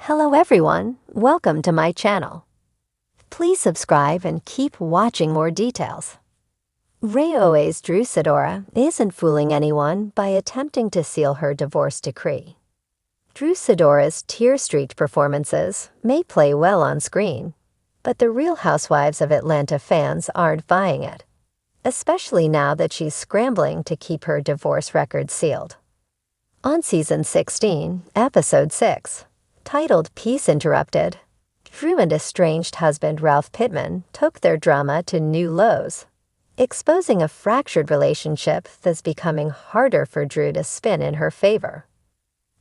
Hello everyone, welcome to my channel. Please subscribe and keep watching more details. RHOA's Sidora isn't fooling anyone by attempting to seal her divorce decree. Sidora's tear-streaked performances may play well on screen, but the Real Housewives of Atlanta fans aren't buying it, especially now that she's scrambling to keep her divorce record sealed. On Season 16, Episode 6, titled Peace Interrupted, Drew and estranged husband Ralph Pittman took their drama to new lows, exposing a fractured relationship that's becoming harder for Drew to spin in her favor.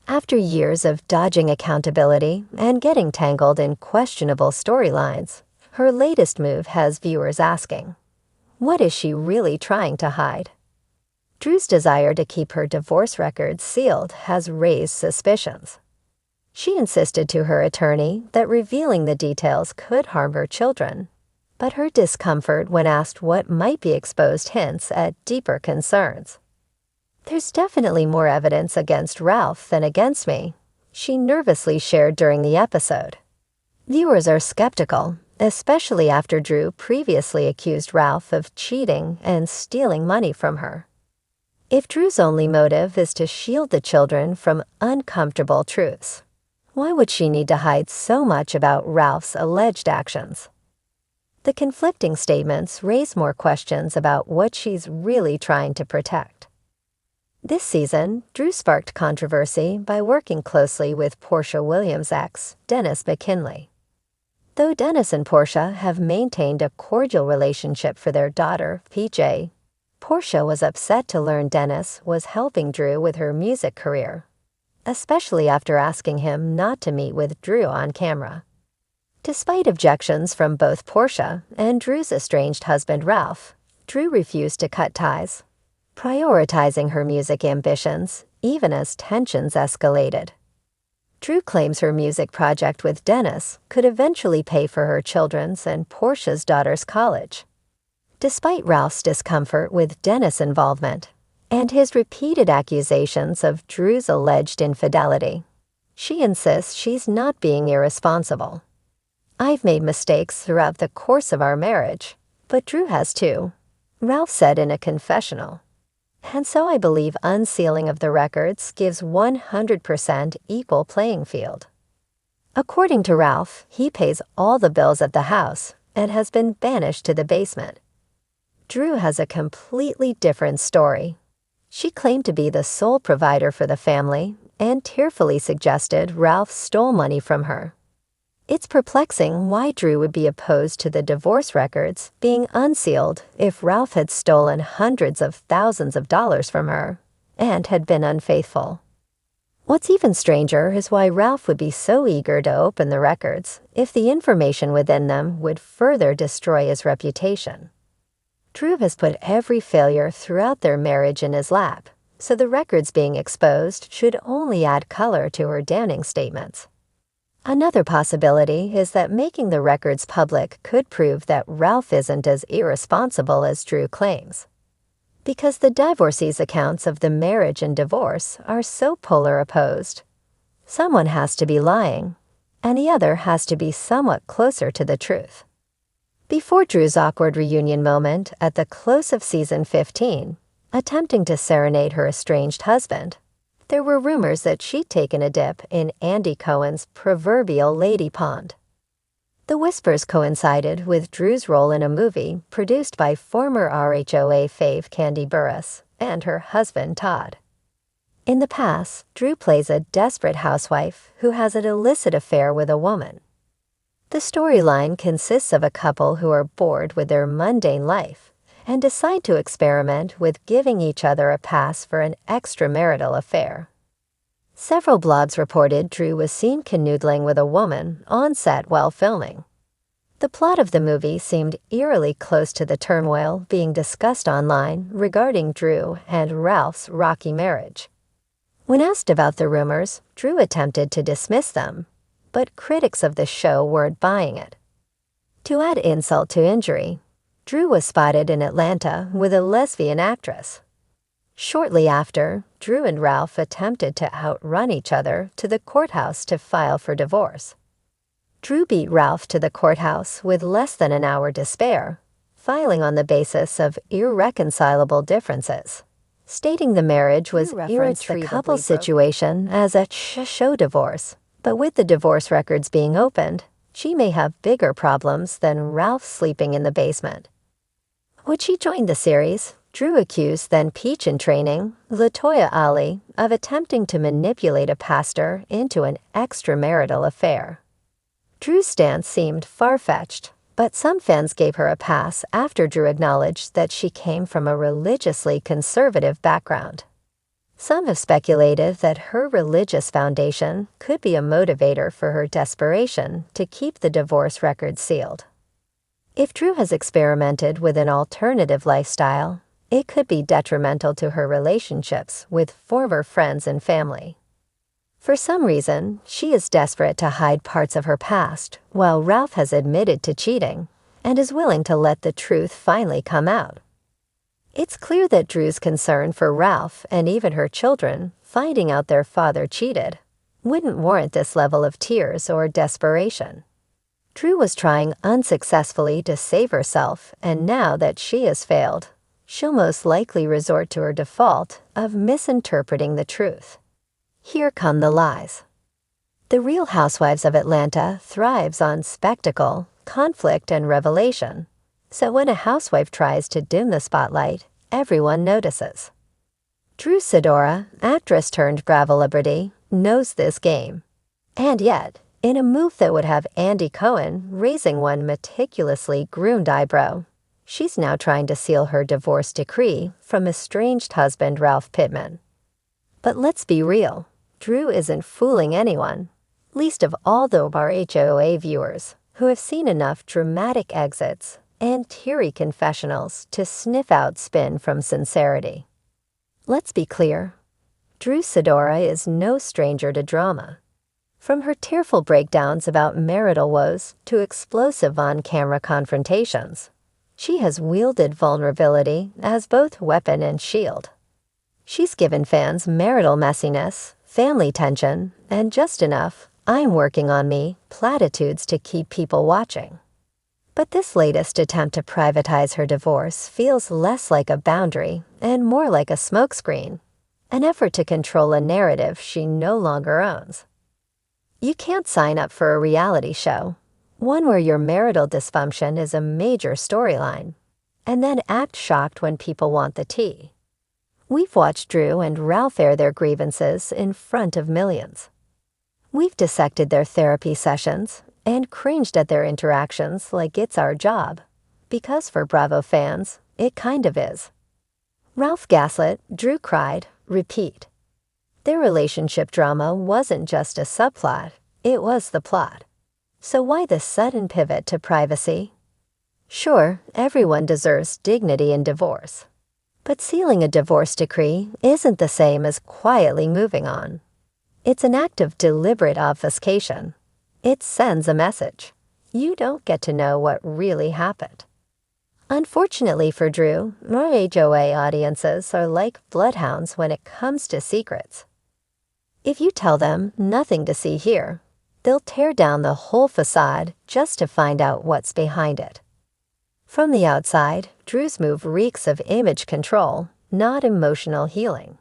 After years of dodging accountability and getting tangled in questionable storylines, her latest move has viewers asking, what is she really trying to hide? Drew's desire to keep her divorce record sealed has raised suspicions. She insisted to her attorney that revealing the details could harm her children, but her discomfort when asked what might be exposed hints at deeper concerns. There's definitely more evidence against Ralph than against me, she nervously shared during the episode. Viewers are skeptical, especially after Drew previously accused Ralph of cheating and stealing money from her. If Drew's only motive is to shield the children from uncomfortable truths, why would she need to hide so much about Ralph's alleged actions? The conflicting statements raise more questions about what she's really trying to protect. This season, Drew sparked controversy by working closely with Portia Williams' ex, Dennis McKinley. Though Dennis and Portia have maintained a cordial relationship for their daughter, PJ, Portia was upset to learn Dennis was helping Drew with her music career, especially after asking him not to meet with Drew on camera. Despite objections from both Portia and Drew's estranged husband Ralph, Drew refused to cut ties, prioritizing her music ambitions even as tensions escalated. Drew claims her music project with Dennis could eventually pay for her children's and Portia's daughter's college. Despite Ralph's discomfort with Dennis' involvement and his repeated accusations of Drew's alleged infidelity, she insists she's not being irresponsible. I've made mistakes throughout the course of our marriage, but Drew has too, Ralph said in a confessional. And so I believe unsealing of the records gives 100% equal playing field. According to Ralph, he pays all the bills at the house and has been banished to the basement. Drew has a completely different story. She claimed to be the sole provider for the family and tearfully suggested Ralph stole money from her. It's perplexing why Drew would be opposed to the divorce records being unsealed if Ralph had stolen hundreds of thousands of dollars from her and had been unfaithful. What's even stranger is why Ralph would be so eager to open the records if the information within them would further destroy his reputation. Drew has put every failure throughout their marriage in his lap, so the records being exposed should only add color to her damning statements. Another possibility is that making the records public could prove that Ralph isn't as irresponsible as Drew claims. Because the divorcee's accounts of the marriage and divorce are so polar opposed, someone has to be lying, and the other has to be somewhat closer to the truth. Before Drew's awkward reunion moment at the close of Season 15, attempting to serenade her estranged husband, there were rumors that she'd taken a dip in Andy Cohen's proverbial lady pond. The whispers coincided with Drew's role in a movie produced by former RHOA fave Kandi Burruss and her husband Todd. In the past, Drew plays a desperate housewife who has an illicit affair with a woman. The storyline consists of a couple who are bored with their mundane life and decide to experiment with giving each other a pass for an extramarital affair. Several blogs reported Drew was seen canoodling with a woman on set while filming. The plot of the movie seemed eerily close to the turmoil being discussed online regarding Drew and Ralph's rocky marriage. When asked about the rumors, Drew attempted to dismiss them, but critics of the show weren't buying it. To add insult to injury, Drew was spotted in Atlanta with a lesbian actress. Shortly after, Drew and Ralph attempted to outrun each other to the courthouse to file for divorce. Drew beat Ralph to the courthouse with less than an hour to spare, filing on the basis of irreconcilable differences, stating the marriage was irretrievably the couple's situation as a show divorce. But with the divorce records being opened, she may have bigger problems than Ralph sleeping in the basement. When she joined the series, Drew accused then Peach in training, LaToya Ali, of attempting to manipulate a pastor into an extramarital affair. Drew's stance seemed far-fetched, but some fans gave her a pass after Drew acknowledged that she came from a religiously conservative background. Some have speculated that her religious foundation could be a motivator for her desperation to keep the divorce record sealed. If Drew has experimented with an alternative lifestyle, it could be detrimental to her relationships with former friends and family. For some reason, she is desperate to hide parts of her past, while Ralph has admitted to cheating and is willing to let the truth finally come out. It's clear that Drew's concern for Ralph and even her children finding out their father cheated wouldn't warrant this level of tears or desperation. Drew was trying unsuccessfully to save herself, and now that she has failed, she'll most likely resort to her default of misinterpreting the truth. Here come the lies. The Real Housewives of Atlanta thrives on spectacle, conflict, and revelation. So when a housewife tries to dim the spotlight, everyone notices. Drew Sidora, actress turned Bravo celebrity, knows this game. And yet, in a move that would have Andy Cohen raising one meticulously groomed eyebrow, she's now trying to seal her divorce decree from estranged husband Ralph Pittman. But let's be real, Drew isn't fooling anyone, least of all the RHOA viewers who have seen enough dramatic exits and teary confessionals to sniff out spin from sincerity. Let's be clear, Drew Sidora is no stranger to drama. From her tearful breakdowns about marital woes to explosive on-camera confrontations, she has wielded vulnerability as both weapon and shield. She's given fans marital messiness, family tension, and just enough "I'm working on me" platitudes to keep people watching. But this latest attempt to privatize her divorce feels less like a boundary and more like a smokescreen, an effort to control a narrative she no longer owns. You can't sign up for a reality show, one where your marital dysfunction is a major storyline, and then act shocked when people want the tea. We've watched Drew and Ralph air their grievances in front of millions. We've dissected their therapy sessions and cringed at their interactions like it's our job, because for Bravo fans, it kind of is. Ralph gaslit, Drew cried, repeat. Their relationship drama wasn't just a subplot, it was the plot. So why the sudden pivot to privacy? Sure, everyone deserves dignity in divorce. But sealing a divorce decree isn't the same as quietly moving on. It's an act of deliberate obfuscation. It sends a message. You don't get to know what really happened. Unfortunately for Drew, RHOA audiences are like bloodhounds when it comes to secrets. If you tell them nothing to see here, they'll tear down the whole facade just to find out what's behind it. From the outside, Drew's move reeks of image control, not emotional healing.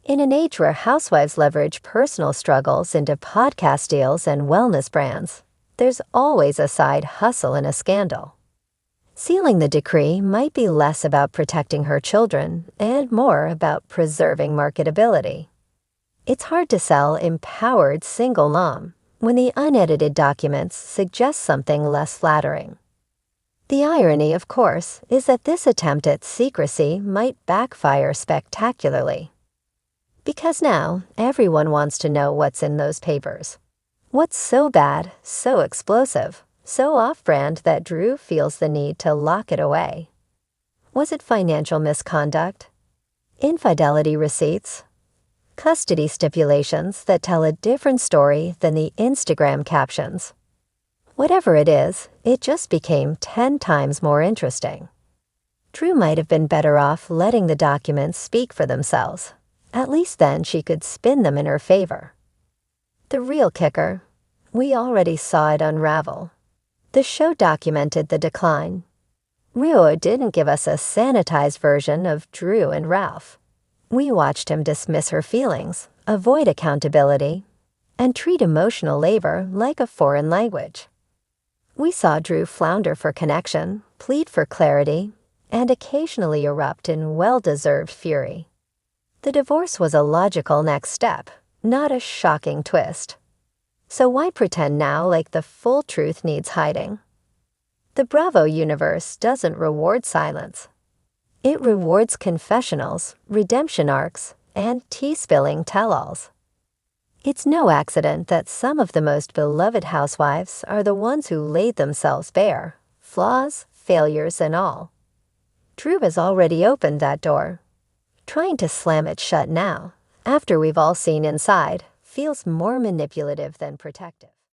In an age where housewives leverage personal struggles into podcast deals and wellness brands, there's always a side hustle in a scandal. Sealing the decree might be less about protecting her children and more about preserving marketability. It's hard to sell empowered single mom when the unedited documents suggest something less flattering. The irony, of course, is that this attempt at secrecy might backfire spectacularly. Because now, everyone wants to know what's in those papers. What's so bad, so explosive, so off-brand that Drew feels the need to lock it away? Was it financial misconduct? Infidelity receipts? Custody stipulations that tell a different story than the Instagram captions? Whatever it is, it just became 10 times more interesting. Drew might have been better off letting the documents speak for themselves, At least then she could spin them in her favor. The real kicker, we already saw it unravel. The show documented the decline. RHOA didn't give us a sanitized version of Drew and Ralph. We watched him dismiss her feelings, avoid accountability, and treat emotional labor like a foreign language. We saw Drew flounder for connection, plead for clarity, and occasionally erupt in well-deserved fury. The divorce was a logical next step, not a shocking twist. So why pretend now like the full truth needs hiding? The Bravo universe doesn't reward silence. It rewards confessionals, redemption arcs, and tea-spilling tell-alls. It's no accident that some of the most beloved housewives are the ones who laid themselves bare, flaws, failures, and all. Drew has already opened that door. Trying to slam it shut now, after we've all seen inside, feels more manipulative than protective.